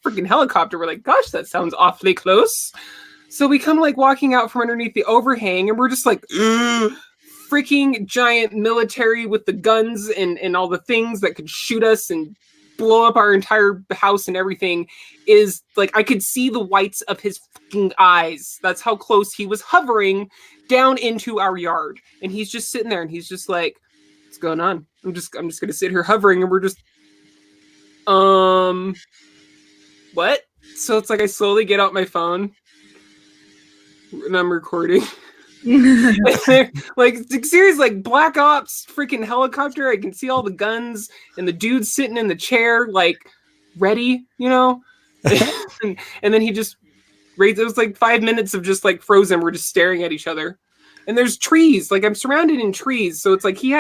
Speaker 2: freaking helicopter. We're like, gosh, that sounds awfully close. So we come like walking out from underneath the overhang, and we're just like, freaking giant military with the guns and all the things that could shoot us and blow up our entire house and everything. Is like, I could see the whites of his fucking eyes. That's how close he was hovering down into our yard. And he's just sitting there, and he's just like, what's going on? I'm just gonna sit here hovering, and we're just what? So it's like I slowly get out my phone and I'm recording. Like seriously, like Black Ops freaking helicopter. I can see all the guns and the dude sitting in the chair, like ready, and then he just it was like 5 minutes of just like frozen. We're just staring at each other. And there's trees, like I'm surrounded in trees. So it's like he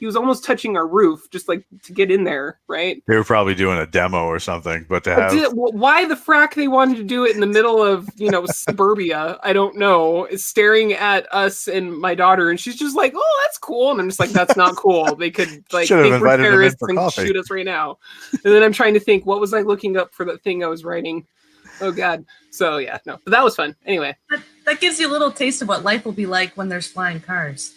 Speaker 2: was almost touching our roof just like to get in there, right?
Speaker 3: They were probably doing a demo or something, but
Speaker 2: why the frack they wanted to do it in the middle of, suburbia, I don't know, is staring at us and my daughter. And she's just like, oh, that's cool. And I'm just like, that's not cool. They could like think we're terrorists and shoot us right now. And then I'm trying to think, what was I looking up for that thing I was writing? Oh God. So yeah, no, but that was fun. Anyway.
Speaker 1: That gives you a little taste of what life will be like when there's flying cars.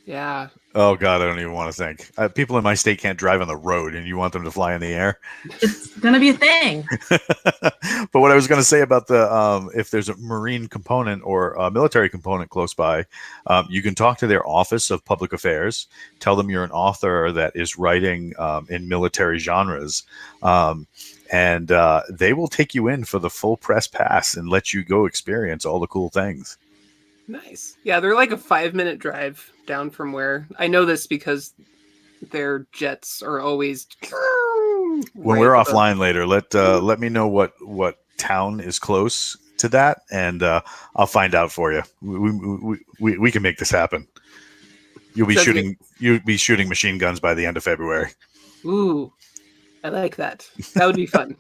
Speaker 2: Yeah.
Speaker 3: Oh God, I don't even want to think. People in my state can't drive on the road, and you want them to fly in the air?
Speaker 1: It's gonna be a thing.
Speaker 3: But what I was going to say about the if there's a Marine component or a military component close by, you can talk to their Office of Public Affairs. Tell them you're an author that is writing in military genres. And they will take you in for the full press pass and let you go experience all the cool things.
Speaker 2: Nice. Yeah, they're like a 5-minute drive down from where I know this because their jets are always.
Speaker 3: When we're offline later, let me know what town is close to that, and I'll find out for you. We can make this happen. You'll be shooting machine guns by the end of February.
Speaker 2: Ooh. I like that. That would be fun.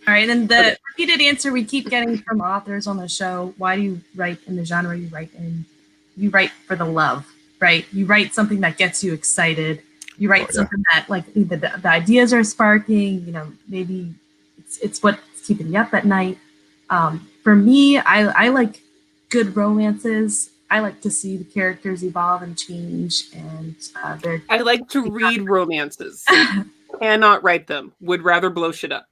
Speaker 1: All right, and the repeated answer we keep getting from authors on the show: why do you write in the genre you write in? You write for the love, right? You write something that gets you excited. You write something that, like, the ideas are sparking. Maybe it's what's keeping you up at night. For me, I like good romances. I like to see the characters evolve and change, and
Speaker 2: I like to read romances. Cannot write them. Would rather blow shit up.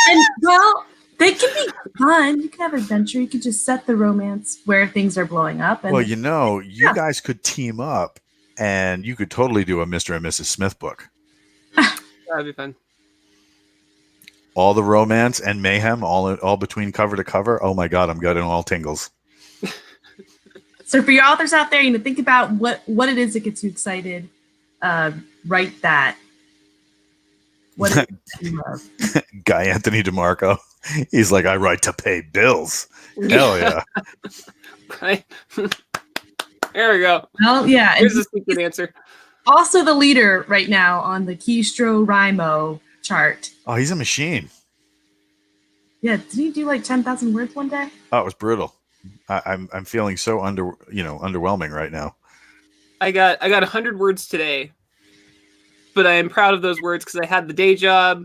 Speaker 1: And well, they can be fun. You can have adventure. You could just set the romance where things are blowing up. And,
Speaker 3: well, you guys could team up, and you could totally do a Mr. and Mrs. Smith book.
Speaker 2: That'd be fun.
Speaker 3: All the romance and mayhem, all between cover to cover. Oh my God, I'm getting all tingles.
Speaker 1: So for your authors out there, think about what it is that gets you excited. Write that. What is it you love?
Speaker 3: Guy Anthony DeMarco. He's like, I write to pay bills. Hell yeah.
Speaker 2: Right. There we go.
Speaker 1: Well, yeah.
Speaker 2: Here's the secret answer.
Speaker 1: Also the leader right now on the Keystroke chart.
Speaker 3: Oh, he's a machine.
Speaker 1: Yeah, did he do like 10,000 words one day?
Speaker 3: Oh, it was brutal. I'm feeling so underwhelming right now.
Speaker 2: I got 100 words today, but I am proud of those words because I had the day job,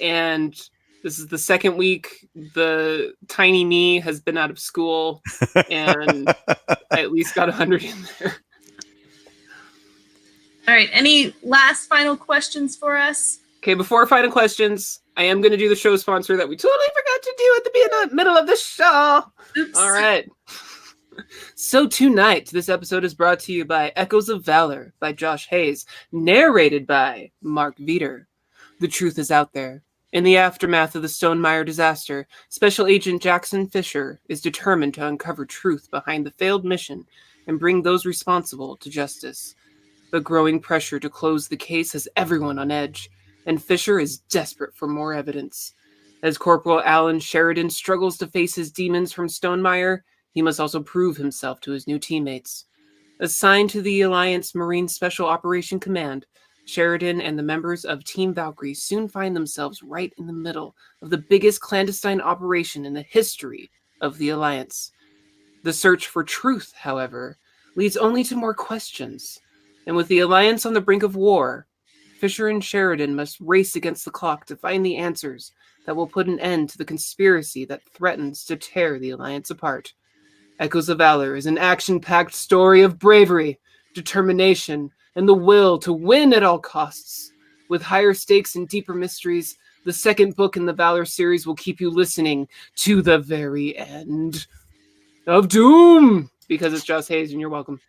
Speaker 2: and this is the second week the tiny me has been out of school, and I at least got 100 in there.
Speaker 1: All right, any last final questions for us?
Speaker 2: Okay, before final questions, I am going to do the show sponsor that we totally forgot to do at the middle of the show.
Speaker 1: Oops.
Speaker 2: All right. So tonight, this episode is brought to you by Echoes of Valor by Josh Hayes, narrated by Mark Veeder. The truth is out there. In the aftermath of the Stonemaier disaster, Special Agent Jackson Fisher is determined to uncover truth behind the failed mission and bring those responsible to justice. The growing pressure to close the case has everyone on edge, and Fisher is desperate for more evidence. As Corporal Alan Sheridan struggles to face his demons from Stonemaier, he must also prove himself to his new teammates. Assigned to the Alliance Marine Special Operation Command, Sheridan and the members of Team Valkyrie soon find themselves right in the middle of the biggest clandestine operation in the history of the Alliance. The search for truth, however, leads only to more questions. And with the Alliance on the brink of war, Fisher and Sheridan must race against the clock to find the answers that will put an end to the conspiracy that threatens to tear the Alliance apart. Echoes of Valor is an action-packed story of bravery, determination, and the will to win at all costs. With higher stakes and deeper mysteries, the second book in the Valor series will keep you listening to the very end of Doom, because it's Josh Hayes, and you're welcome.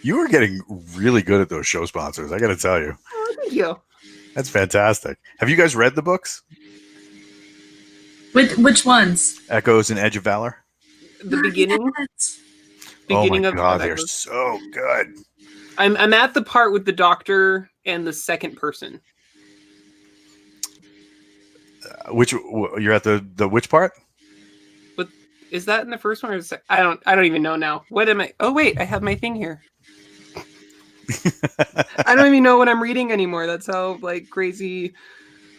Speaker 3: You were getting really good at those show sponsors, I got to tell you.
Speaker 2: Oh, thank you.
Speaker 3: That's fantastic. Have you guys read the books?
Speaker 1: Which ones?
Speaker 3: Echoes and Edge of Valor?
Speaker 2: The beginning.
Speaker 1: Yes.
Speaker 2: Beginning
Speaker 3: oh my
Speaker 2: of
Speaker 3: God, they're
Speaker 2: Echoes.
Speaker 3: so good.
Speaker 2: I'm at the part with the doctor and the second person.
Speaker 3: You're at the which part?
Speaker 2: But is that in the first one or I don't even know now. What am I? Oh wait, I have my thing here. I don't even know what I'm reading anymore. That's how like crazy.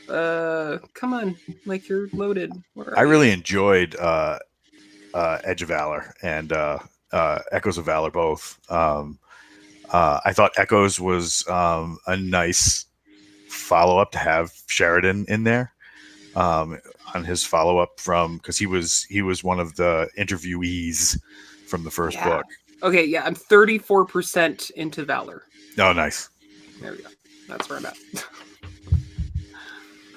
Speaker 2: Come on, like you're loaded.
Speaker 3: I really enjoyed Edge of Valor and Echoes of Valor both. I thought Echoes was a nice follow-up to have Sheridan in there on his follow-up from, because he was one of the interviewees from the first book.
Speaker 2: Okay, yeah, I'm 34% into Valor.
Speaker 3: Oh, nice.
Speaker 2: There we go. That's where I'm at.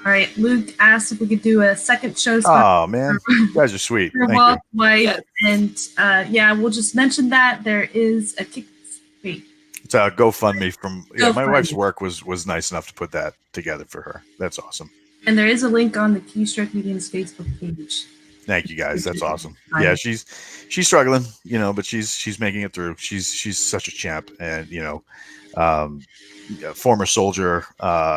Speaker 1: All right, Luke asked if we could do a second show.
Speaker 3: Oh man, you guys are sweet.
Speaker 1: For
Speaker 3: Thank
Speaker 1: Walt,
Speaker 3: you.
Speaker 1: White, and yeah, we'll just mention that there is a
Speaker 3: It's a GoFundMe from my
Speaker 1: GoFundMe.
Speaker 3: wife's work was nice enough to put that together for her. That's awesome.
Speaker 1: And there is a link on the Keystroke Medium's Facebook page.
Speaker 3: Thank you guys. That's awesome. Yeah, she's struggling, but she's making it through. She's such a champ, and former soldier.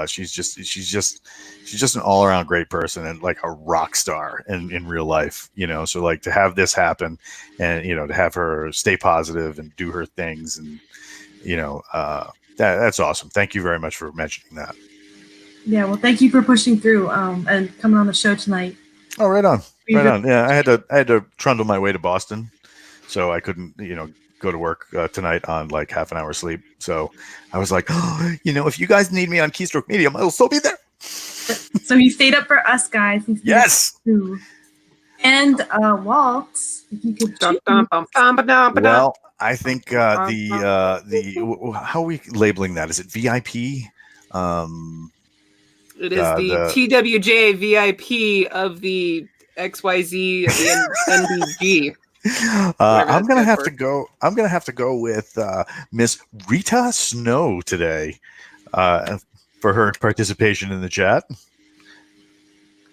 Speaker 3: She's just an all around great person and like a rock star in real life. So like to have this happen, and to have her stay positive and do her things, and that's awesome. Thank you very much for mentioning that.
Speaker 1: Yeah, well, thank you for pushing through and coming on the show tonight.
Speaker 3: Oh, right on. Right on. Yeah, I had to trundle my way to Boston, so I couldn't, go to work tonight on like half an hour sleep. So I was like, if you guys need me on Keystroke Medium, I'll still be there.
Speaker 1: So he stayed up for us, guys.
Speaker 3: Yes.
Speaker 1: And Walt, if you could.
Speaker 3: Well, I think the how are we labeling that? Is it VIP?
Speaker 2: It is the TWJ VIP of the XYZ of the NBG.
Speaker 3: I'm gonna have to go with Miss Rita Snow today for her participation in the chat.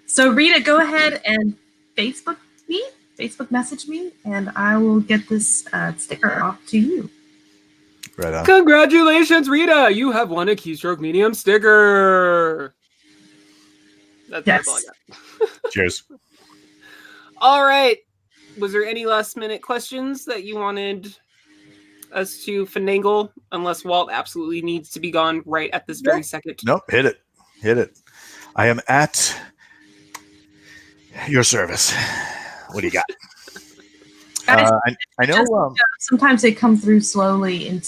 Speaker 1: So Rita, go ahead and Facebook message me, and I will get this sticker off to you.
Speaker 3: Right on.
Speaker 2: Congratulations, Rita! You have won a Keystroke Medium sticker. That's all I got.
Speaker 3: Cheers.
Speaker 2: All right. Was there any last minute questions that you wanted us to finagle? Unless Walt absolutely needs to be gone right at this very second.
Speaker 3: Nope. Hit it. I am at your service. What do you got?
Speaker 1: Guys,
Speaker 3: I know.
Speaker 1: Sometimes they come through slowly and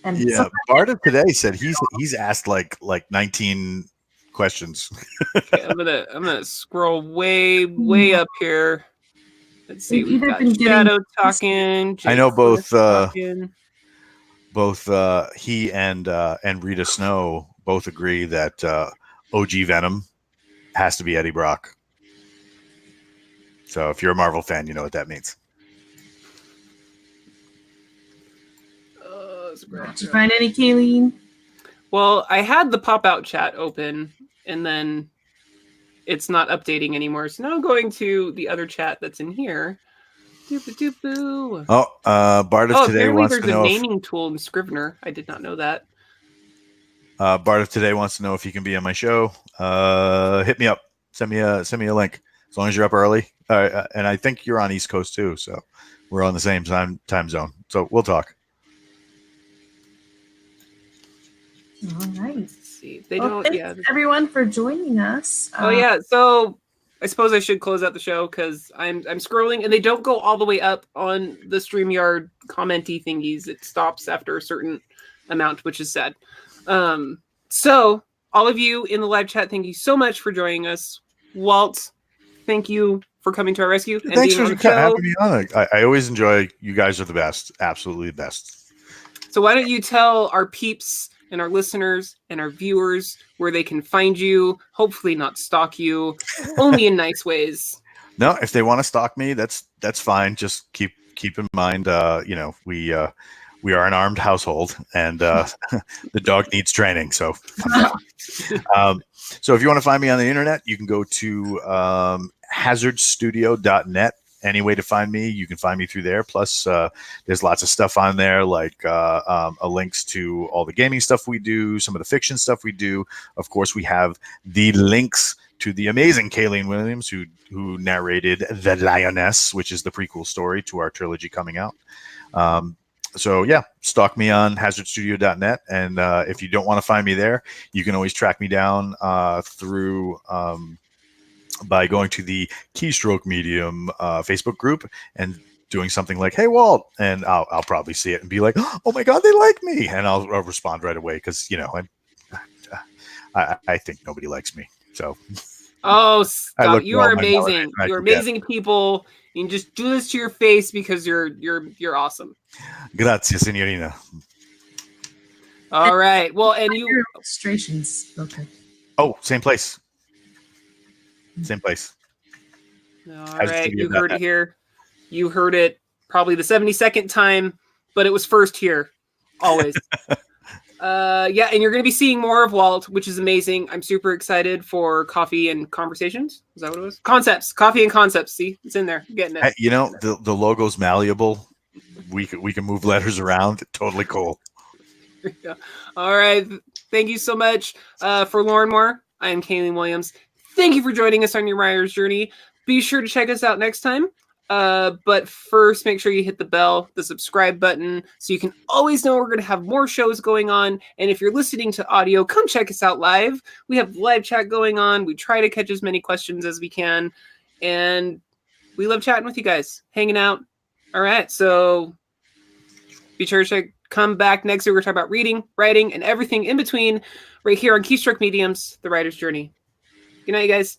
Speaker 3: Yeah, Bart of today said he's asked like 19 questions.
Speaker 2: Okay, I'm gonna scroll way up here. Let's see. We've got Shadow talking.
Speaker 3: I know both
Speaker 2: talking.
Speaker 3: both he and Rita Snow both agree that OG Venom has to be Eddie Brock. So if you're a Marvel fan, you know what that means.
Speaker 1: Did you find any, Kalene?
Speaker 2: Well, I had the pop-out chat open, and then it's not updating anymore. So now I'm going to the other chat that's in here. Doop-a-doop-boo.
Speaker 3: Oh, Bart of today wants to know
Speaker 2: there's a naming tool in Scrivener. I did not know that.
Speaker 3: Bart of today wants to know if he can be on my show. Hit me up. Send me a link. As long as you're up early. And I think you're on East Coast too, so we're on the same time zone. So we'll talk.
Speaker 1: All right.
Speaker 2: Let's see. They don't.
Speaker 1: Thanks everyone for joining us.
Speaker 2: Oh yeah. So I suppose I should close out the show because I'm scrolling and they don't go all the way up on the StreamYard commenty thingies. It stops after a certain amount, which is sad. So all of you in the live chat, thank you so much for joining us. Walt, thank you for coming to our rescue. And
Speaker 3: Thanks
Speaker 2: being
Speaker 3: for
Speaker 2: on the show.
Speaker 3: having me on. I always enjoy. You guys are the best. Absolutely the best.
Speaker 2: So why don't you tell our peeps and our listeners and our viewers where they can find you, hopefully not stalk you, only in nice ways.
Speaker 3: No, if they want to stalk me, that's fine. Just keep in mind, we are an armed household, and the dog needs training. So, so if you want to find me on the internet, you can go to hazardstudio.net. Any way to find me, you can find me through there. Plus, there's lots of stuff on there, like links to all the gaming stuff we do, some of the fiction stuff we do. Of course, we have the links to the amazing Kalene Williams, who narrated The Lioness, which is the prequel story to our trilogy coming out. So yeah, stalk me on hazardstudio.net. And if you don't want to find me there, you can always track me down through by going to the Keystroke Medium Facebook group and doing something like, "Hey, Walt," and I'll probably see it and be like, "Oh my God, they like me," and I'll respond right away because I think nobody likes me. So,
Speaker 2: oh, stop! You are amazing. You're amazing people. You can just do this to your face because you're awesome.
Speaker 3: Grazie, signorina.
Speaker 2: All right. Well, and
Speaker 1: your illustrations. Okay.
Speaker 3: Oh, same place. Same place.
Speaker 2: All right. You heard it here. You heard it probably the 72nd time, but it was first here. Always. Yeah, and you're going to be seeing more of Walt, which is amazing. I'm super excited for Coffee and Conversations. Is that what it was? Concepts. Coffee and Concepts. See, it's in there. I'm getting it.
Speaker 3: You know, the logo's malleable. We can move letters around. Totally cool.
Speaker 2: Yeah. All right. Thank you so much for Lauren Moore. I am Kalene Williams. Thank you for joining us on your writer's journey. Be sure to check us out next time. But first, make sure you hit the bell, the subscribe button, so you can always know we're going to have more shows going on. And if you're listening to audio, come check us out live. We have live chat going on. We try to catch as many questions as we can. And we love chatting with you guys, hanging out. All right. So be sure to come back next week. We're talking about reading, writing, and everything in between right here on Keystroke Mediums, The Writer's Journey. Good night, you guys.